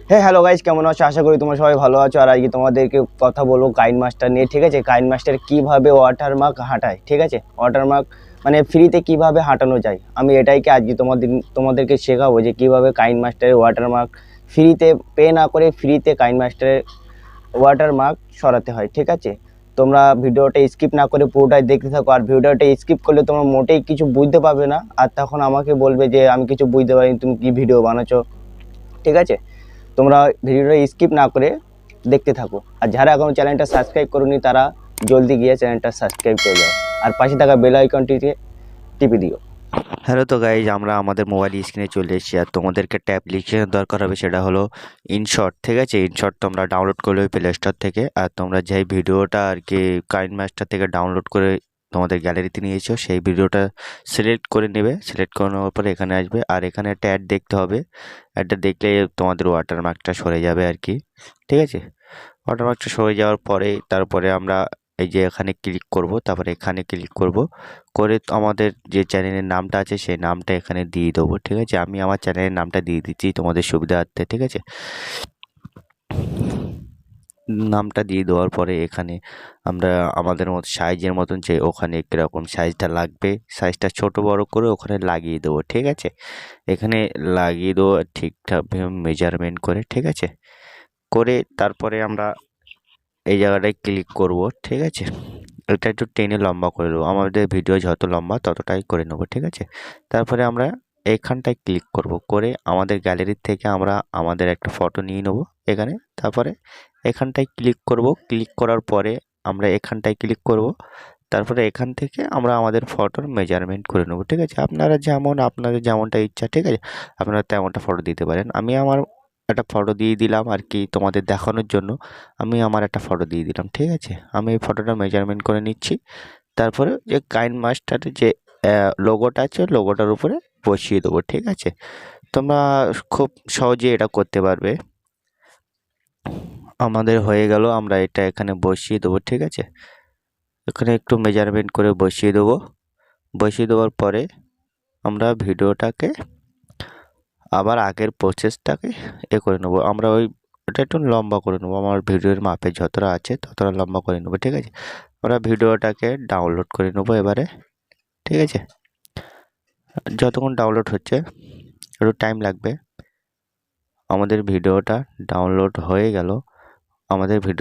Hello guys, কেমন আছো? আশা করি তোমরা সবাই ভালো আছো। আর আজকে তোমাদেরকে কথা বলবো কাইনমাস্টার নিয়ে, ঠিক আছে? কাইনমাস্টার কিভাবে ওয়াটারমার্ক হাঁটায়, ঠিক আছে? ওয়াটারমার্ক মানে ফ্রিতে কিভাবে হাঁটানো যায়, আমি এটাইকে আজকে তোমাদেরকে শেখাবো যে কিভাবে কাইনমাস্টারের ওয়াটারমার্ক ফ্রিতে পে না করে ফ্রিতে কাইনমাস্টারের ওয়াটারমার্ক সরাতে হয়, ঠিক আছে? তোমরা ভিডিওটা স্কিপ না করে পুরোটাই দেখতে থাকো। আর ভিডিওটা স্কিপ করলে তোমরা মোটেই কিছু বুঝতে পারবে না, আর তখন আমাকে বলবে যে আমি কিছু বুঝতে পারিনি, তুমি কি ভিডিও বানাচ্ছো, ঠিক আছে? তোমরা ভিডিওটা স্কিপ না করে দেখতে থাকো। আর যারা এখনো চ্যানেলটা সাবস্ক্রাইব করোনি তারা জলদি গিয়ে চ্যানেলটা সাবস্ক্রাইব করে দাও, আর পাশে থাকা বেল আইকনটিতে টিপে দিও। হ্যালো তো গাইজ, আমরা আমাদের মোবাইল স্ক্রিনে চলে এসেছি। আর তোমাদেরকে একটা অ্যাপ্লিকেশন দরকার হবে, সেটা হলো ইনশট, ঠিক আছে? ইনশট তোমরা ডাউনলোড করলে প্লে স্টোর থেকে। আর তোমরা যেই ভিডিওটা আর কি কাইনমাস্টার থেকে ডাউনলোড করে তোমাদের গ্যালারিতে নিয়েছো সেই ভিডিওটা সিলেক্ট করে নেবে। সিলেক্ট করে নেওয়ার পরে এখানে আসবে, আর এখানে একটা অ্যাড দেখতে হবে। অ্যাডটা দেখলে তোমাদের ওয়াটারমার্কটা সরে যাবে আর কি, ঠিক আছে? ওয়াটারমার্কটা সরে যাওয়ার পরে তারপরে আমরা এই যে এখানে ক্লিক করব, তারপরে এখানে ক্লিক করব করে আমাদের যে চ্যানেলের নামটা আছে সেই নামটা এখানে দিয়ে দেবো, ঠিক আছে? আমি আমার চ্যানেলের নামটা দিয়ে দিচ্ছি তোমাদের সুবিধার্থে, ঠিক আছে? নামটা দিয়ে দেওয়ার পরে এখানে আমরা আমাদের মতো সাইজের মতন যে ওখানে কীরকম সাইজটা লাগবে সাইজটা ছোট বড় করে ওখানে লাগিয়ে দেবো, ঠিক আছে? এখানে লাগিয়ে দেবো ঠিকঠাকভাবে মেজারমেন্ট করে, ঠিক আছে? করে তারপরে আমরা এই জায়গাটায় ক্লিক করব, ঠিক আছে? এটা একটু টেনে লম্বা করে দেবো, আমাদের ভিডিও যত লম্বা ততটাই করে নেবো, ঠিক আছে? তারপরে আমরা এখানটায় ক্লিক করব, করে আমাদের গ্যালারির থেকে আমরা আমাদের একটা ফটো নিয়ে নেবো এখানে। তারপরে এখানটায় ক্লিক করব, ক্লিক করার পরে আমরা এখানটায় ক্লিক করব। তারপরে এখান থেকে আমরা আমাদের ফটোর মেজারমেন্ট করে নেবো, ঠিক আছে? আপনাদের যেমনটা ইচ্ছা, ঠিক আছে? আপনারা তেমনটা ফটো দিতে পারেন। আমি আমার একটা ফটো দিয়ে দিলাম আর কি তোমাদের দেখানোর জন্য। আমি আমার একটা ফটো দিয়ে দিলাম, ঠিক আছে? আমি এই ফটোটা মেজারমেন্ট করে নিচ্ছি। তারপরে যে কাইনমাস্টারের যে লোগোটা আছে লোগোটার উপরে বসিয়ে দেবো, ঠিক আছে? তোমরা খুব সহজে এটা করতে পারবে। আমাদের হয়ে গেল, আমরা এটা এখানে বসিয়ে দেবো, ঠিক আছে? এখানে একটু মেজারমেন্ট করে বসিয়ে দেবো। বসিয়ে দেওয়ার পরে আমরা ভিডিওটাকে আবার আগের প্রসেসটাকে করে নেবো। আমরা ওটা একটু লম্বা করে নেবো, আমার ভিডিওর মাপে যতটা আছে ততটা লম্বা করে নেবো, ঠিক আছে? আমরা ভিডিওটাকে ডাউনলোড করে নেবো এবারে, ঠিক আছে? যতক্ষণ ডাউনলোড হচ্ছে একটু টাইম লাগবে। আমাদের ভিডিওটা ডাউনলোড হয়ে গেল। আমাদের ভিডিও